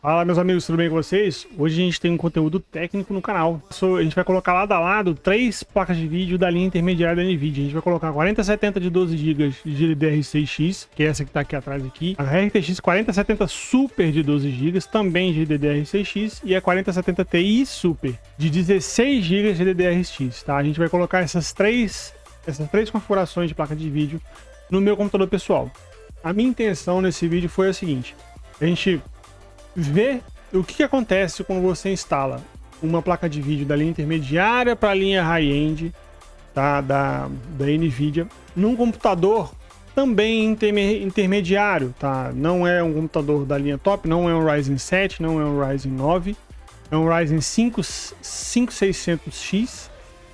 Fala, meus amigos, tudo bem com vocês? Hoje a gente tem um conteúdo técnico no canal. A gente vai colocar lado a lado 3 placas de vídeo da linha intermediária da NVIDIA. A gente vai colocar a 4070 de 12 GB de GDDR6X, que é essa que está aqui atrás aqui. A RTX 4070 Super de 12 GB, também de GDDR6X. E a 4070 Ti Super de 16 GB de GDDR6X, tá? A gente vai colocar essas três configurações de placa de vídeo no meu computador pessoal. A minha intenção nesse vídeo foi a seguinte: a gente ver o que acontece quando você instala uma placa de vídeo da linha intermediária para a linha high-end, tá, da NVIDIA num computador também intermediário, tá? Não é um computador da linha top, não é um Ryzen 7, não é um Ryzen 9, é um Ryzen 5600X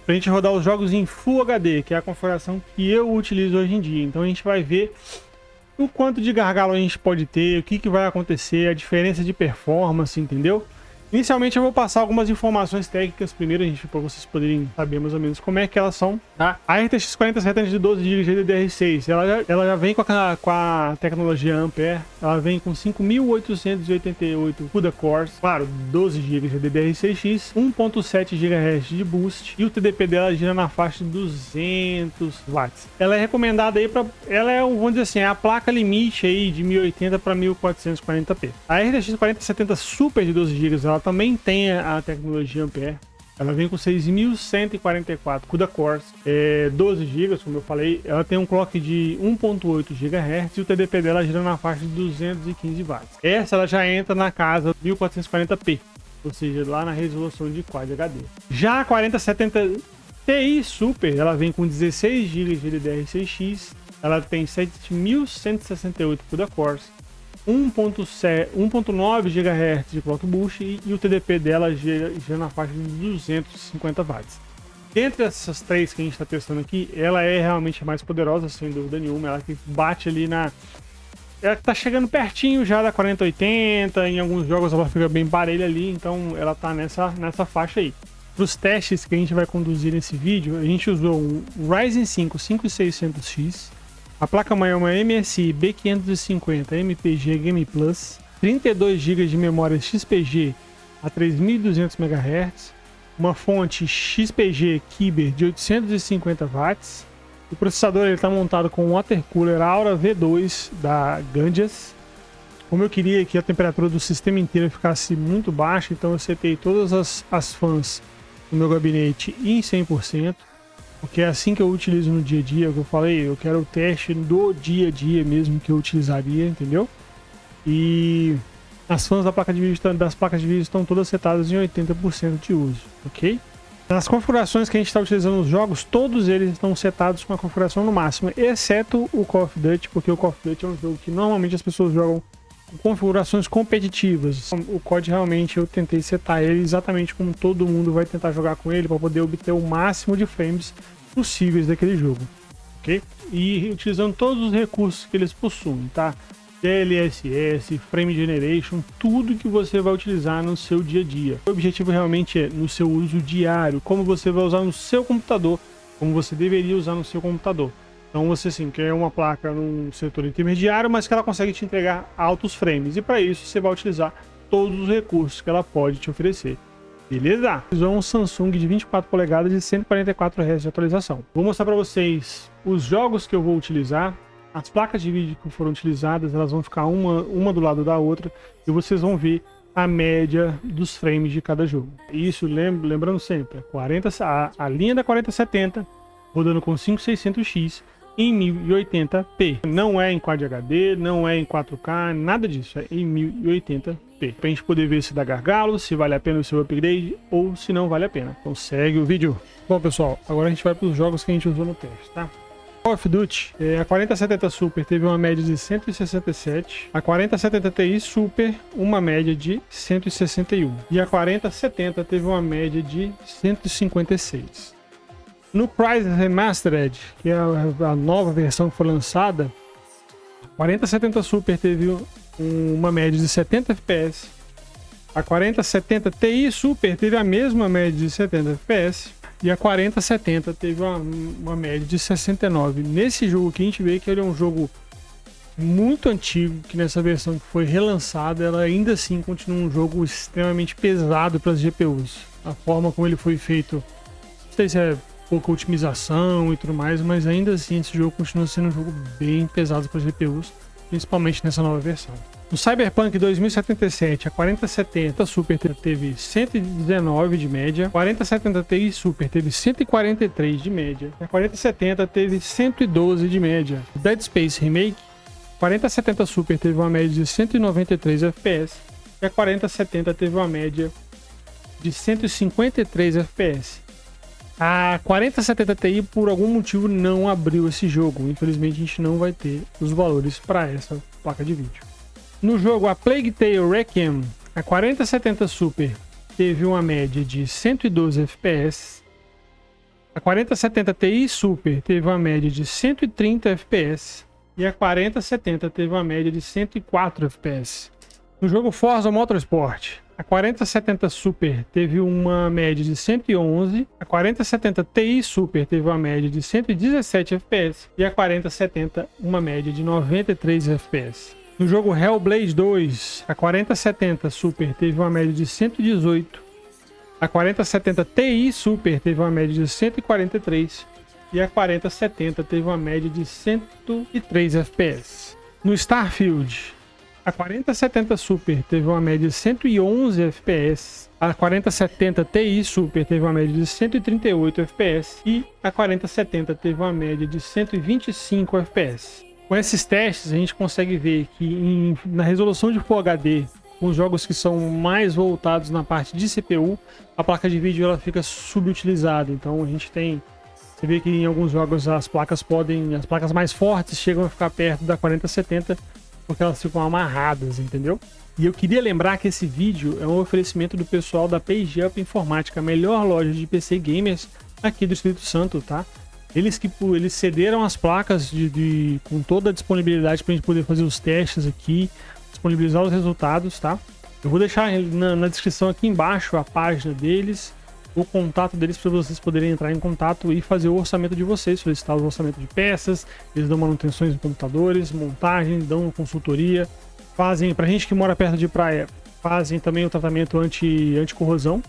para a gente rodar os jogos em Full HD, que é a configuração que eu utilizo hoje em dia. Então a gente vai ver o quanto de gargalo a gente pode ter, o que vai acontecer, a diferença de performance, entendeu? Inicialmente eu vou passar algumas informações técnicas primeiro, para vocês poderem saber mais ou menos como é que elas são, tá? A RTX 4070 de 12 GB de GDDR6, ela já vem com a tecnologia Ampere, ela vem com 5.888 CUDA cores, claro, 12 GB de GDDR6X, 1.7 GHz de boost, e o TDP dela gira na faixa de 200 watts. Ela é recomendada aí ela é, vamos dizer assim, é a placa limite aí de 1080 para 1440p. A RTX 4070 Super de 12 GB, ela também tem a tecnologia Ampere. Ela vem com 6.144 CUDA cores, 12 GB, como eu falei. Ela tem um clock de 1.8 GHz e o TDP dela gira na faixa de 215 watts. Essa ela já entra na casa 1440p, ou seja, lá na resolução de Quad HD. Já a 4070 Ti Super, ela vem com 16 GB de GDDR6X. Ela tem 7.168 CUDA cores, 1.9 GHz de clock boost e o TDP dela gira na faixa de 250 watts. Dentre essas três que a gente está testando aqui, ela é realmente a mais poderosa, sem dúvida nenhuma. Ela que bate ali ela tá chegando pertinho já da 4080, em alguns jogos ela fica bem parelha ali, então ela tá nessa faixa aí. Para os testes que a gente vai conduzir nesse vídeo, a gente usou um Ryzen 5 5600X, a placa-mãe é uma MSI B550 MPG Game Plus, 32 GB de memória XPG a 3.200 MHz, uma fonte XPG Kyber de 850 watts. O processador está montado com um water cooler Aura V2 da Gandias. Como eu queria que a temperatura do sistema inteiro ficasse muito baixa, então eu setei todas as fãs no meu gabinete em 100%. Porque é assim que eu utilizo no dia a dia, que eu falei, eu quero o teste do dia a dia mesmo que eu utilizaria, entendeu? E as fãs das placas de vídeo estão todas setadas em 80% de uso, ok? Nas configurações que a gente está utilizando nos jogos, todos eles estão setados com a configuração no máximo, exceto o Call of Duty, porque o Call of Duty é um jogo que normalmente as pessoas jogam com configurações competitivas. O COD realmente eu tentei setar ele exatamente como todo mundo vai tentar jogar com ele, para poder obter o máximo de frames possíveis daquele jogo, ok? E utilizando todos os recursos que eles possuem, tá? DLSS, Frame Generation, tudo que você vai utilizar no seu dia a dia. O objetivo realmente é no seu uso diário, como você vai usar no seu computador, como você deveria usar no seu computador. Então você sim quer uma placa num setor intermediário, mas que ela consegue te entregar altos frames. E para isso você vai utilizar todos os recursos que ela pode te oferecer. Beleza? Usou um Samsung de 24 polegadas de 144 Hz de atualização. Vou mostrar para vocês os jogos que eu vou utilizar. As placas de vídeo que foram utilizadas, elas vão ficar uma do lado da outra. E vocês vão ver a média dos frames de cada jogo. Isso, lembrando sempre, a linha da 4070 rodando com 5600X em 1080p. Não é em Quad HD, não é em 4K, nada disso, é em 1080p. Pra gente poder ver se dá gargalo, se vale a pena o seu upgrade ou se não vale a pena. Então segue o vídeo. Bom pessoal, agora a gente vai para os jogos que a gente usou no teste, tá? Call of Duty, a 4070 Super teve uma média de 167, a 4070 Ti Super uma média de 161 e a 4070 teve uma média de 156. No Crysis Remastered, que é a nova versão que foi lançada, a 4070 Super teve uma média de 70 FPS, a 4070 Ti Super teve a mesma média de 70 FPS e a 4070 teve uma média de 69. Nesse jogo aqui a gente vê que ele é um jogo muito antigo, que nessa versão que foi relançada, ela ainda assim continua um jogo extremamente pesado para as GPUs. A forma como ele foi feito, não sei se é pouca otimização e tudo mais, mas ainda assim esse jogo continua sendo um jogo bem pesado para as GPUs, principalmente nessa nova versão. No Cyberpunk 2077, a 4070 Super teve 119 de média, a 4070 Ti Super teve 143 de média, a 4070 teve 112 de média. O Dead Space Remake, 4070 Super teve uma média de 193 FPS e a 4070 teve uma média de 153 FPS. A 4070 Ti por algum motivo não abriu esse jogo, infelizmente a gente não vai ter os valores para essa placa de vídeo. No jogo A Plague Tale Requiem, a 4070 Super teve uma média de 112 FPS, a 4070 Ti Super teve uma média de 130 FPS e a 4070 teve uma média de 104 FPS. No jogo Forza Motorsport, a 4070 Super teve uma média de 111, a 4070 Ti Super teve uma média de 117 FPS e a 4070 uma média de 93 FPS. No jogo Hellblade 2, a 4070 Super teve uma média de 118, a 4070 Ti Super teve uma média de 143 e a 4070 teve uma média de 103 FPS. No Starfield, a 4070 Super teve uma média de 111 FPS, a 4070 Ti Super teve uma média de 138 FPS e a 4070 teve uma média de 125 FPS. Com esses testes, a gente consegue ver que na resolução de Full HD, com os jogos que são mais voltados na parte de CPU, a placa de vídeo ela fica subutilizada. Então a gente tem... Você vê que em alguns jogos as placas mais fortes chegam a ficar perto da 4070 porque elas ficam amarradas, entendeu? E eu queria lembrar que esse vídeo é um oferecimento do pessoal da PageUp Informática, a melhor loja de PC gamers aqui do Espírito Santo, tá? Eles cederam as placas com toda a disponibilidade para a gente poder fazer os testes aqui, disponibilizar os resultados, tá? Eu vou deixar na descrição aqui embaixo a página deles, o contato deles para vocês poderem entrar em contato e fazer o orçamento de vocês, solicitar o orçamento de peças. Eles dão manutenções em computadores, montagem, dão consultoria, fazem, pra gente que mora perto de praia, fazem também o tratamento anti-corrosão,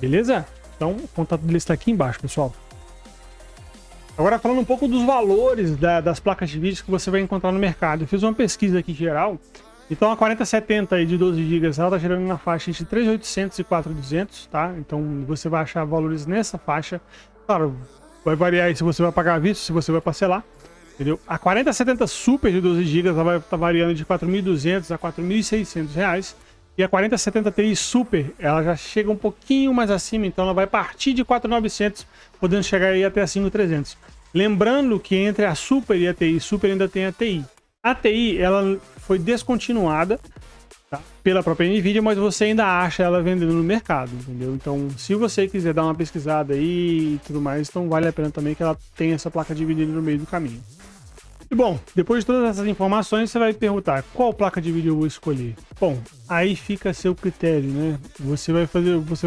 beleza? Então o contato deles está aqui embaixo, pessoal. Agora falando um pouco dos valores das placas de vídeo que você vai encontrar no mercado. Eu fiz uma pesquisa aqui geral. Então a 4070 de 12 GB ela está gerando na faixa de 3.800 e 4.200, tá? Então você vai achar valores nessa faixa. Claro, vai variar aí se você vai pagar à vista, se você vai parcelar, entendeu? A 4070 Super de 12 GB ela vai estar variando de 4.200 a 4.600 reais. E a 4070 Ti Super, ela já chega um pouquinho mais acima, então ela vai partir de 4.900, podendo chegar aí até a 5.300. Lembrando que entre a Super e a Ti Super ainda tem a Ti. A Ti, ela foi descontinuada, tá, pela própria Nvidia, mas você ainda acha ela vendendo no mercado, entendeu? Então, se você quiser dar uma pesquisada aí e tudo mais, então vale a pena também que ela tenha essa placa de vídeo no meio do caminho. E bom, depois de todas essas informações, você vai perguntar qual placa de vídeo eu vou escolher. Bom, aí fica a seu critério, né? Você vai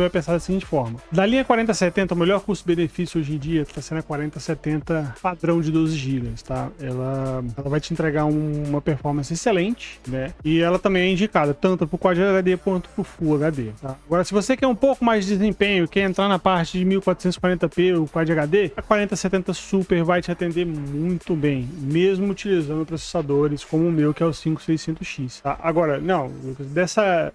pensar da seguinte forma. Da linha 4070, o melhor custo-benefício hoje em dia está sendo a 4070 padrão de 12 GB, tá? Ela vai te entregar uma performance excelente, né? E ela também é indicada tanto para o Quad HD quanto para o Full HD, tá? Agora, se você quer um pouco mais de desempenho, quer entrar na parte de 1440p, o Quad HD, a 4070 Super vai te atender muito bem, mesmo utilizando processadores como o meu, que é o 5600X, tá? Agora, não, Lucas, dessa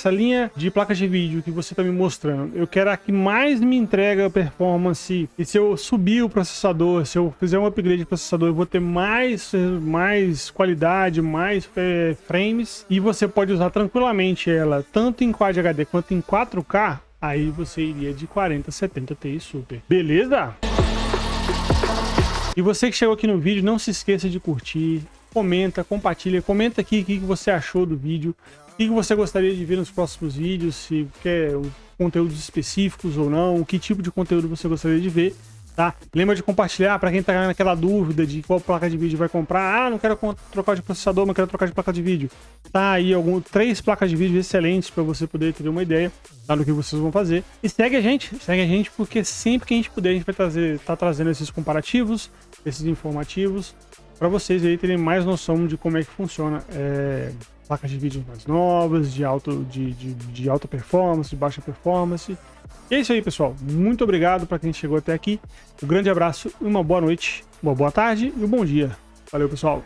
linha de placas de vídeo que você tá me mostrando, eu quero a que mais me entrega performance, e se eu subir o processador, se eu fizer um upgrade de processador, eu vou ter mais qualidade, mais frames, e você pode usar tranquilamente ela, tanto em Quad HD quanto em 4K, aí você iria de 4070 Ti Super, beleza? E você que chegou aqui no vídeo, não se esqueça de curtir, comenta, compartilha, comenta aqui o que você achou do vídeo, o que você gostaria de ver nos próximos vídeos, se quer conteúdos específicos ou não, que tipo de conteúdo você gostaria de ver, tá? Lembra de compartilhar para quem tá naquela dúvida de qual placa de vídeo vai comprar. Ah, não quero trocar de processador, mas quero trocar de placa de vídeo. Tá aí 3 placas de vídeo excelentes para você poder ter uma ideia, tá, do que vocês vão fazer. E segue a gente porque sempre que a gente puder a gente vai tá trazendo esses comparativos, esses informativos, para vocês aí terem mais noção de como é que funciona placas de vídeo mais novas, de alta performance, de baixa performance. E é isso aí, pessoal. Muito obrigado para quem chegou até aqui. Um grande abraço, uma boa noite, uma boa tarde e um bom dia. Valeu, pessoal.